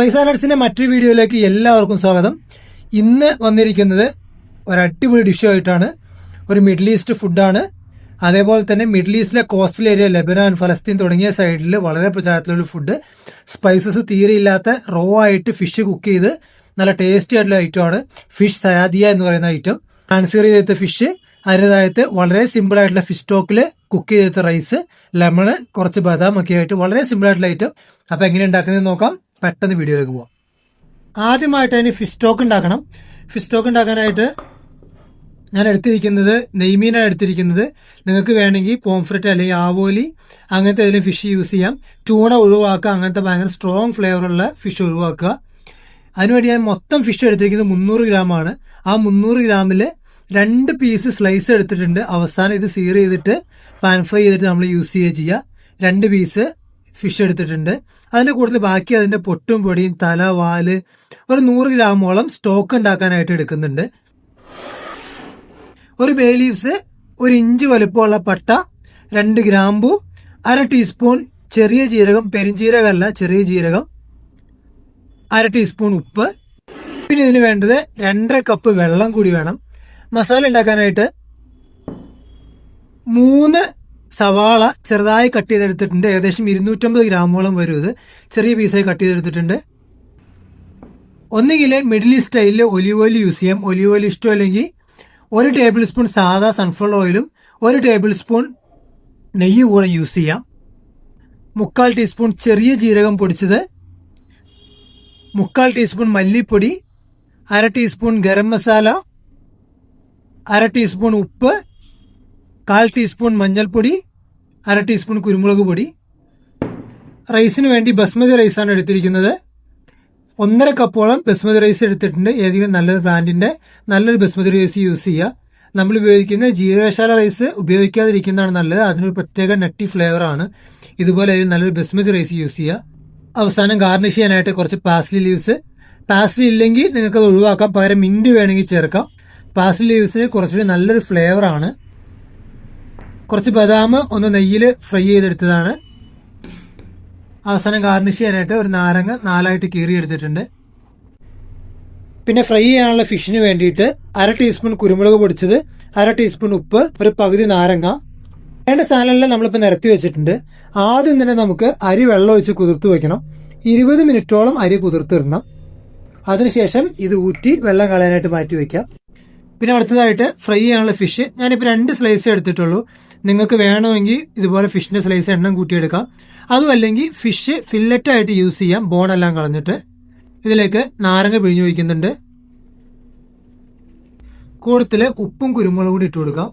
Spice ആലർട്സിന്റെ മറ്റൊരു വീഡിയോയിലേക്ക് എല്ലാവർക്കും സ്വാഗതം. ഇന്ന് വന്നിരിക്കുന്നത് ഒരു അടിപൊളി ഡിഷുമായിട്ടാണ്. ഒരു മിഡിൽ ഈസ്റ്റ് ഫുഡാണ്. അതേപോലെ തന്നെ മിഡിൽ ഈസ്റ്റിലെ കോസ്റ്റൽ ഏരിയ ലെബനാൻ, ഫലസ്തീൻ തുടങ്ങിയ സൈഡിൽ വളരെ പ്രചാരത്തിലുള്ള ഫുഡ്. സ്പൈസസ് തീരെ ഇല്ലാത്ത റോ ആയിട്ട് ഫിഷ് കുക്ക് ചെയ്ത് നല്ല ടേസ്റ്റി ആയിട്ടുള്ള ഐറ്റമാണ് ഫിഷ് സയാദിയ എന്ന് പറയുന്ന ഐറ്റം. കൺസിഡർ ചെയ്തെടുത്ത ഫിഷ്, അതിൻ്റെതായിട്ട് വളരെ സിമ്പിൾ ആയിട്ടുള്ള ഫിഷ് സ്റ്റോക്കിൽ കുക്ക് ചെയ്തെടുത്ത റൈസ്, ലെമണ്, കുറച്ച് ബദാം ഒക്കെ ആയിട്ട് വളരെ സിമ്പിൾ ആയിട്ടുള്ള ഐറ്റം. അപ്പോൾ എങ്ങനെ ഉണ്ടാക്കുന്നത് നോക്കാം. പെട്ടെന്ന് വീഡിയോയിലേക്ക് പോവാം. ആദ്യമായിട്ട് അതിന് ഫിഷ് സ്റ്റോക്ക് ഉണ്ടാക്കണം. ഫിഷ് സ്റ്റോക്ക് ഉണ്ടാക്കാനായിട്ട് ഞാൻ എടുത്തിരിക്കുന്നത് നെയ്മീനാണ് എടുത്തിരിക്കുന്നത്. നിങ്ങൾക്ക് വേണമെങ്കിൽ പോംഫ്രറ്റ് അല്ലെങ്കിൽ ആവോലി അങ്ങനത്തെ ഏതെങ്കിലും ഫിഷ് യൂസ് ചെയ്യാം. ട്യൂണ ഒഴിവാക്കുക. അങ്ങനത്തെ ഭയങ്കര സ്ട്രോങ് ഫ്ലേവറുള്ള ഫിഷ് ഒഴിവാക്കുക. അതിനുവേണ്ടി ഞാൻ മൊത്തം ഫിഷ് എടുത്തിരിക്കുന്നത് 300 ഗ്രാമാണ്. ആ 300 ഗ്രാമിൽ 2 പീസ് സ്ലൈസ് എടുത്തിട്ടുണ്ട്. അവസാനം ഇത് സീർ ചെയ്തിട്ട് പാൻ ഫ്രൈ ചെയ്തിട്ട് നമ്മൾ യൂസ് ചെയ്യുക. 2 പീസ് ഫിഷ് എടുത്തിട്ടുണ്ട്. അതിൻ്റെ കൂടുതൽ ബാക്കി അതിൻ്റെ പൊട്ടും പൊടിയും തല, വാല് ഒരു 100 ഗ്രാമോളം സ്റ്റോക്ക് ഉണ്ടാക്കാനായിട്ട് എടുക്കുന്നുണ്ട്. ഒരു ബേ ലീവ്സ്, 1 ഇഞ്ച് വലുപ്പമുള്ള പട്ട, 2 ഗ്രാമ്പു, 1/2 ടീസ്പൂൺ ചെറിയ ജീരകം, പെരിഞ്ജീരകമല്ല ചെറിയ ജീരകം, 1/2 ടീസ്പൂൺ ഉപ്പ്. പിന്നെ ഇതിന് വേണ്ടത് 2.5 കപ്പ് വെള്ളം കൂടി വേണം. മസാല ഉണ്ടാക്കാനായിട്ട് 3 സവാള ചെറുതായി കട്ട് ചെയ്തെടുത്തിട്ടുണ്ട്. ഏകദേശം 250 ഗ്രാമോളം വരും. ഇത് ചെറിയ പീസായി കട്ട് ചെയ്തെടുത്തിട്ടുണ്ട്. ഒന്നുകിൽ മിഡിൽ ഈസ്റ്റ് സ്റ്റൈലിൽ ഒലിവ് ഓയിൽ യൂസ് ചെയ്യാം. ഒലിവ് ഓയിൽ ഇഷ്ടമല്ലെങ്കിൽ 1 ടേബിൾ സ്പൂൺ സാധാ സൺഫ്ലവർ ഓയിലും 1 ടേബിൾ സ്പൂൺ നെയ്യ് കൂടെ യൂസ് ചെയ്യാം. 3/4 ടീസ്പൂൺ ചെറിയ ജീരകം പൊടിച്ചത്, 3/4 ടീസ്പൂൺ മല്ലിപ്പൊടി, 1/2 ടീസ്പൂൺ ഗരം മസാല, 1/2 ടീസ്പൂൺ ഉപ്പ്, 1/4 ടീസ്പൂൺ മഞ്ഞൾപ്പൊടി, 1/2 ടീസ്പൂൺ കുരുമുളക് പൊടി. റൈസിന് വേണ്ടി ബസ്മതി റൈസാണ് എടുത്തിരിക്കുന്നത്. 1.5 കപ്പോളം ബസ്മതി റൈസ് എടുത്തിട്ടുണ്ട്. ഏതെങ്കിലും നല്ലൊരു ബ്രാൻഡിന്റെ നല്ലൊരു ബസ്മതി റൈസ് യൂസ് ചെയ്യുക. നമ്മൾ ഉപയോഗിക്കുന്ന ജീരകശാല റൈസ് ഉപയോഗിക്കാതിരിക്കുന്നതാണ് നല്ലത്. അതിനൊരു പ്രത്യേക നട്ടി ഫ്ലേവറാണ്. ഇതുപോലെ നല്ലൊരു ബസ്മതി റൈസ് യൂസ് ചെയ്യുക. അവസാനം ഗാർണിഷ് ചെയ്യാനായിട്ട് കുറച്ച് പാസ്ലി ലീവ്സ്. പാസ്ലി ഇല്ലെങ്കിൽ നിങ്ങൾക്ക് അത് ഒഴിവാക്കാം. പകരം മിന്റ് വേണമെങ്കിൽ ചേർക്കാം. പാസ്ലി ലീവ്സിന് കുറച്ചുകൂടി നല്ലൊരു ഫ്ലേവറാണ്. കുറച്ച് ബദാം ഒന്ന് നെയ്യിൽ ഫ്രൈ ചെയ്തെടുത്തതാണ്. അവസാനം ഗാർണിഷ് ചെയ്യാനായിട്ട് ഒരു നാരങ്ങ 4ആയിട്ട് കീറിയെടുത്തിട്ടുണ്ട്. പിന്നെ ഫ്രൈ ചെയ്യാനുള്ള ഫിഷിന് വേണ്ടിയിട്ട് 1/2 ടീസ്പൂൺ കുരുമുളക് പൊടിച്ചത്, 1/2 ടീസ്പൂൺ ഉപ്പ്, ഒരു പകുതി നാരങ്ങ. വേണ്ട സാധനമെല്ലാം നമ്മളിപ്പോൾ നിരത്തി വെച്ചിട്ടുണ്ട്. ആദ്യം തന്നെ നമുക്ക് അരി വെള്ളം ഒഴിച്ച് കുതിർത്ത് വെക്കണം. 20 മിനിറ്റോളം അരി കുതിർത്തിടണം. അതിനുശേഷം ഇത് ഊറ്റി വെള്ളം കളയാനായിട്ട് മാറ്റി വെക്കാം. പിന്നെ അടുത്തതായിട്ട് ഫ്രൈ ചെയ്യാനുള്ള ഫിഷ് ഞാനിപ്പോൾ 2 സ്ലൈസ് എടുത്തിട്ടുള്ളൂ. നിങ്ങൾക്ക് വേണമെങ്കിൽ ഇതുപോലെ ഫിഷിന്റെ സ്ലൈസ് എണ്ണം കൂട്ടിയെടുക്കാം. അതുമല്ലെങ്കിൽ ഫിഷ് ഫില്ലറ്റായിട്ട് യൂസ് ചെയ്യാം, ബോണെല്ലാം കളഞ്ഞിട്ട്. ഇതിലേക്ക് നാരങ്ങ പിഴിഞ്ഞു വയ്ക്കുന്നുണ്ട്. കൂടത്തിൽ ഉപ്പും കുരുമുളകും കൂടി ഇട്ട് കൊടുക്കാം.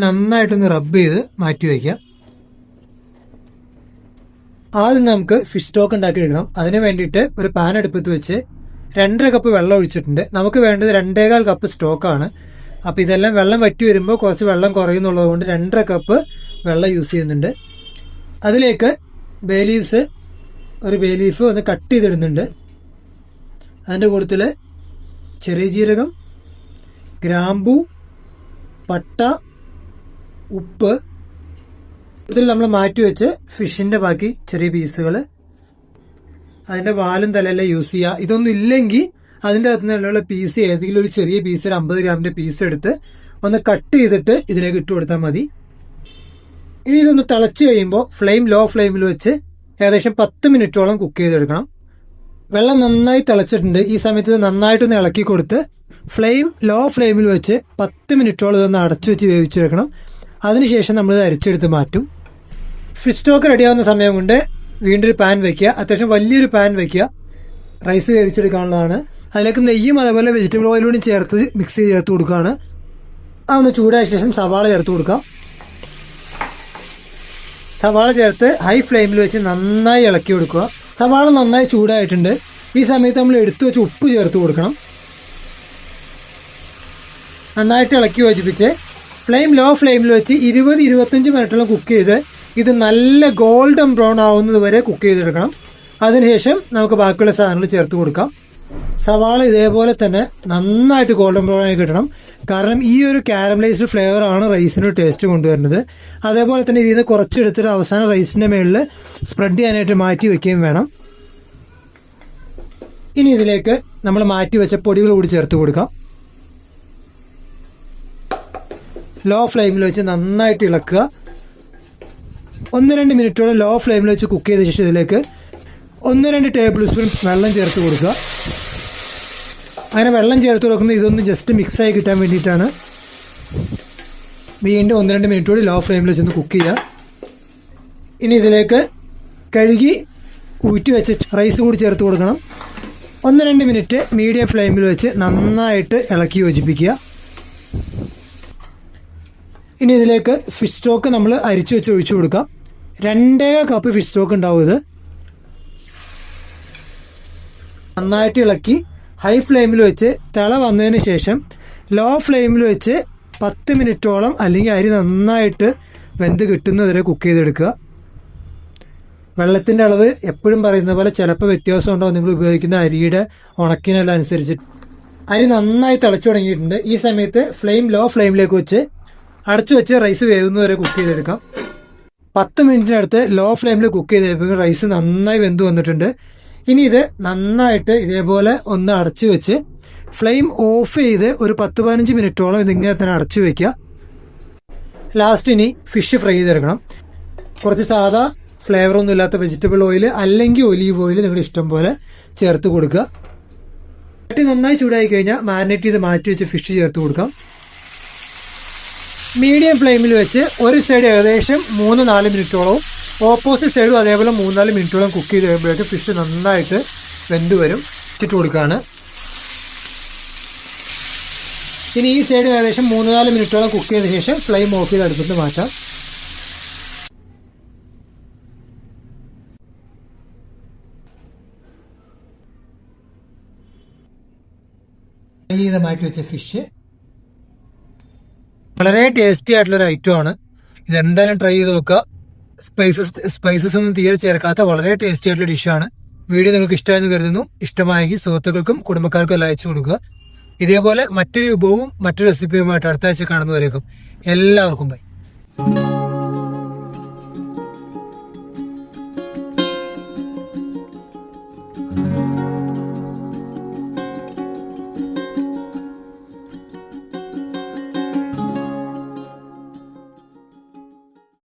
നന്നായിട്ടൊന്ന് റബ്ബ് ചെയ്ത് മാറ്റി വയ്ക്കാം. ആദ്യം നമുക്ക് ഫിഷ് സ്റ്റോക്ക് ഉണ്ടാക്കി എടുക്കണം. അതിന് വേണ്ടിയിട്ട് ഒരു പാൻ അടുപ്പത്ത് വെച്ച് 2.5 കപ്പ് വെള്ളം ഒഴിച്ചിട്ടുണ്ട്. നമുക്ക് വേണ്ടത് 2.25 കപ്പ് സ്റ്റോക്കാണ്. അപ്പോൾ ഇതെല്ലാം വെള്ളം വറ്റി വരുമ്പോൾ കുറച്ച് വെള്ളം കുറയുന്നുള്ളത് കൊണ്ട് 2.5 കപ്പ് വെള്ളം യൂസ് ചെയ്യുന്നുണ്ട്. അതിലേക്ക് ബേ ലീവ്സ്, ഒരു ബേ ലീഫ് ഒന്ന് കട്ട് ചെയ്തിടുന്നുണ്ട്. അതിൻ്റെ കൂട്ടത്തിൽ ചെറിയ ജീരകം, ഗ്രാമ്പൂ, പട്ട, ഉപ്പ്. ഇതിൽ നമ്മൾ മാറ്റി വെച്ച് ഫിഷിൻ്റെ ബാക്കി ചെറിയ പീസുകൾ, അതിൻ്റെ വാലും തലയെല്ലാം യൂസ് ചെയ്യുക. ഇതൊന്നും ഇല്ലെങ്കിൽ അതിൻ്റെ അകത്ത് നിന്നുള്ള പീസ് ഏതെങ്കിലും ഒരു ചെറിയ പീസ്, ഒരു 50 ഗ്രാമിൻ്റെ പീസ് എടുത്ത് ഒന്ന് കട്ട് ചെയ്തിട്ട് ഇതിലേക്ക് ഇട്ട് കൊടുത്താൽ മതി. ഇനി ഇതൊന്ന് തിളച്ച് കഴിയുമ്പോൾ ഫ്ലെയിം ലോ ഫ്ലെയിമിൽ വെച്ച് ഏകദേശം 10 മിനിറ്റോളം കുക്ക് ചെയ്തെടുക്കണം. വെള്ളം നന്നായി തിളച്ചിട്ടുണ്ട്. ഈ സമയത്ത് ഇത് നന്നായിട്ടൊന്ന് ഇളക്കി കൊടുത്ത് ഫ്ലെയിം ലോ ഫ്ലെയിമിൽ വെച്ച് 10 മിനിറ്റോളം ഇതൊന്ന് അടച്ചു വെച്ച് വേവിച്ചെടുക്കണം. അതിനുശേഷം നമ്മളിത് അരിച്ചെടുത്ത് മാറ്റും. ഫിഷ് സ്റ്റോക്ക് റെഡിയാവുന്ന സമയം കൊണ്ട് വീണ്ടും ഒരു പാൻ വയ്ക്കുക. അത്യാവശ്യം വലിയൊരു പാൻ വയ്ക്കുക. റൈസ് വേവിച്ചെടുക്കാനുള്ളതാണ്. അതിലേക്ക് നെയ്യും അതേപോലെ വെജിറ്റബിൾ ഓയിലൂടെ ചേർത്ത് മിക്സ് ചെയ്ത് ചേർത്ത് കൊടുക്കുകയാണ്. അതൊന്ന് ചൂടായ ശേഷം സവാള ചേർത്ത് കൊടുക്കാം. സവാള ചേർത്ത് ഹൈ ഫ്ലെയിമിൽ വെച്ച് നന്നായി ഇളക്കി കൊടുക്കുക. സവാള നന്നായി ചൂടായിട്ടുണ്ട്. ഈ സമയത്ത് നമ്മൾ എടുത്തു വെച്ച് ഉപ്പ് ചേർത്ത് കൊടുക്കണം. നന്നായിട്ട് ഇളക്കി യോജിപ്പിച്ച് ഫ്ലെയിം ലോ ഫ്ലെയിമിൽ വെച്ച് 20-25 മിനിറ്റോളം കുക്ക് ചെയ്ത് ഇത് നല്ല ഗോൾഡൻ ബ്രൗൺ ആവുന്നത് വരെ കുക്ക് ചെയ്തെടുക്കണം. അതിനുശേഷം നമുക്ക് ബാക്കിയുള്ള സാധനങ്ങൾ ചേർത്ത് കൊടുക്കാം. സവാള ഇതേപോലെ തന്നെ നന്നായിട്ട് ഗോൾഡൻ ബ്രൗൺ ആയി കിട്ടണം. കാരണം ഈ ഒരു കാരമലൈസ്ഡ് ഫ്ലേവറാണ് റൈസിന് ടേസ്റ്റ് കൊണ്ടുവരുന്നത്. അതേപോലെ തന്നെ ഇതിൽ നിന്ന് കുറച്ചെടുത്തിട്ട് അവസാനം റൈസിൻ്റെ മുകളിൽ സ്പ്രെഡ് ചെയ്യാനായിട്ട് മാറ്റി വെക്കുകയും വേണം. ഇനി ഇതിലേക്ക് നമ്മൾ മാറ്റി വെച്ച പൊടികൾ കൂടി ചേർത്ത് കൊടുക്കാം. ലോ ഫ്ലെയിമിൽ വെച്ച് നന്നായിട്ട് ഇളക്കുക. 1-2 മിനിറ്റോളം ലോ ഫ്ലെയിമിൽ വെച്ച് കുക്ക് ചെയ്ത ശേഷം ഇതിലേക്ക് 1-2 ടേബിൾ സ്പൂൺ വെള്ളം ചേർത്ത് കൊടുക്കുക. അങ്ങനെ വെള്ളം ചേർത്ത് കൊടുക്കുമ്പോൾ ഇതൊന്ന് ജസ്റ്റ് മിക്സായി കിട്ടാൻ വേണ്ടിയിട്ടാണ്. വീണ്ടും 1-2 മിനിറ്റ് കൂടി ലോ ഫ്ലെയിമിൽ വെച്ചൊന്ന് കുക്ക് ചെയ്യുക. ഇനി ഇതിലേക്ക് കഴുകി ഊറ്റി വെച്ച റൈസ് കൂടി ചേർത്ത് കൊടുക്കണം. 1-2 മിനിറ്റ് മീഡിയം ഫ്ലെയിമിൽ വെച്ച് നന്നായിട്ട് ഇളക്കി യോജിപ്പിക്കുക. ഇനി ഇതിലേക്ക് ഫിഷ് സ്റ്റോക്ക് നമ്മൾ അരിച്ചു വെച്ച് ഒഴിച്ചു കൊടുക്കാം. 2 കപ്പ് ഫിഷ് സ്റ്റോക്ക് ഉണ്ടാവും. ഇത് നന്നായിട്ട് ഇളക്കി ഹൈ ഫ്ലെയിമിൽ വെച്ച് തിള വന്നതിന് ശേഷം ലോ ഫ്ലെയിമിൽ വെച്ച് 10 മിനിറ്റോളം അല്ലെങ്കിൽ അരി നന്നായിട്ട് വെന്ത് കിട്ടുന്നതുവരെ കുക്ക് ചെയ്തെടുക്കുക. വെള്ളത്തിൻ്റെ അളവ് എപ്പോഴും പറയുന്ന പോലെ ചിലപ്പോൾ വ്യത്യാസം ഉണ്ടാവും നിങ്ങൾ ഉപയോഗിക്കുന്ന അരിയുടെ ഉണക്കിനെല്ലാം അനുസരിച്ച്. അരി നന്നായി തിളച്ചു തുടങ്ങിയിട്ടുണ്ട്. ഈ സമയത്ത് ഫ്ലെയിം ലോ ഫ്ലെയിമിലേക്ക് വെച്ച് അടച്ചു വെച്ച് റൈസ് വേവുന്നവരെ കുക്ക് ചെയ്തെടുക്കാം. 10 മിനിറ്റിനടുത്ത് ലോ ഫ്ലെയിമിൽ കുക്ക് ചെയ്ത് റൈസ് നന്നായി വെന്ത് വന്നിട്ടുണ്ട്. ഇനി ഇത് നന്നായിട്ട് ഇതേപോലെ ഒന്ന് അടച്ചു വെച്ച് ഫ്ലെയിം ഓഫ് ചെയ്ത് ഒരു 10-15 മിനിറ്റോളം ഇതിങ്ങനെ തന്നെ അടച്ചു വെക്കുക. ലാസ്റ്റ് ഇനി ഫിഷ് ഫ്രൈ ചെയ്തെടുക്കണം. കുറച്ച് സാധാ ഫ്ലേവറൊന്നും ഇല്ലാത്ത വെജിറ്റബിൾ ഓയിൽ അല്ലെങ്കിൽ ഒലീവ് ഓയിൽ നിങ്ങളുടെ ഇഷ്ടം പോലെ ചേർത്ത് കൊടുക്കുക. ചട്ടി നന്നായി ചൂടായി കഴിഞ്ഞാൽ മാരിനേറ്റ് ചെയ്ത് മാറ്റി വെച്ച് ഫിഷ് ചേർത്ത് കൊടുക്കാം. മീഡിയം ഫ്ലെയിമിൽ വെച്ച് ഒരു സൈഡ് ഏകദേശം 3-4 മിനിറ്റോളവും ഓപ്പോസിറ്റ് സൈഡും അതേപോലെ 3-4 മിനിറ്റോളം കുക്ക് ചെയ്ത് കഴിയുമ്പോഴേക്ക് ഫിഷ് നന്നായിട്ട് വെന്ത് വരും. ഇട്ടിട്ട് കൊടുക്കുകയാണ്. ഇനി ഈ സൈഡ് ഏകദേശം 3-4 മിനിറ്റോളം കുക്ക് ചെയ്ത ശേഷം ഫ്ലെയിം ഓഫ് ചെയ്ത് അടുപ്പിട്ട് മാറ്റാം. ഫ്രൈ ചെയ്ത് മാറ്റി വെച്ച ഫിഷ് വളരെ ടേസ്റ്റി ആയിട്ടുള്ളൊരു ഐറ്റമാണ്. ഇതെന്തായാലും ട്രൈ ചെയ്ത് നോക്കുക. സ്പൈസസ് ഒന്നും തീരെ ചേർക്കാത്ത വളരെ ടേസ്റ്റി ആയിട്ടുള്ള ഡിഷാണ്. വീഡിയോ നിങ്ങൾക്ക് ഇഷ്ടമായെന്ന് കരുതുന്നു. ഇഷ്ടമായെങ്കിൽ സുഹൃത്തുക്കൾക്കും കുടുംബക്കാർക്കും എല്ലാം അയച്ചു കൊടുക്കുക. ഇതേപോലെ മറ്റൊരു വിഭവവും മറ്റൊരു റെസിപ്പിയുമായിട്ട് അടുത്ത ആഴ്ച കാണുന്നവരേക്കും എല്ലാവർക്കും ബൈ.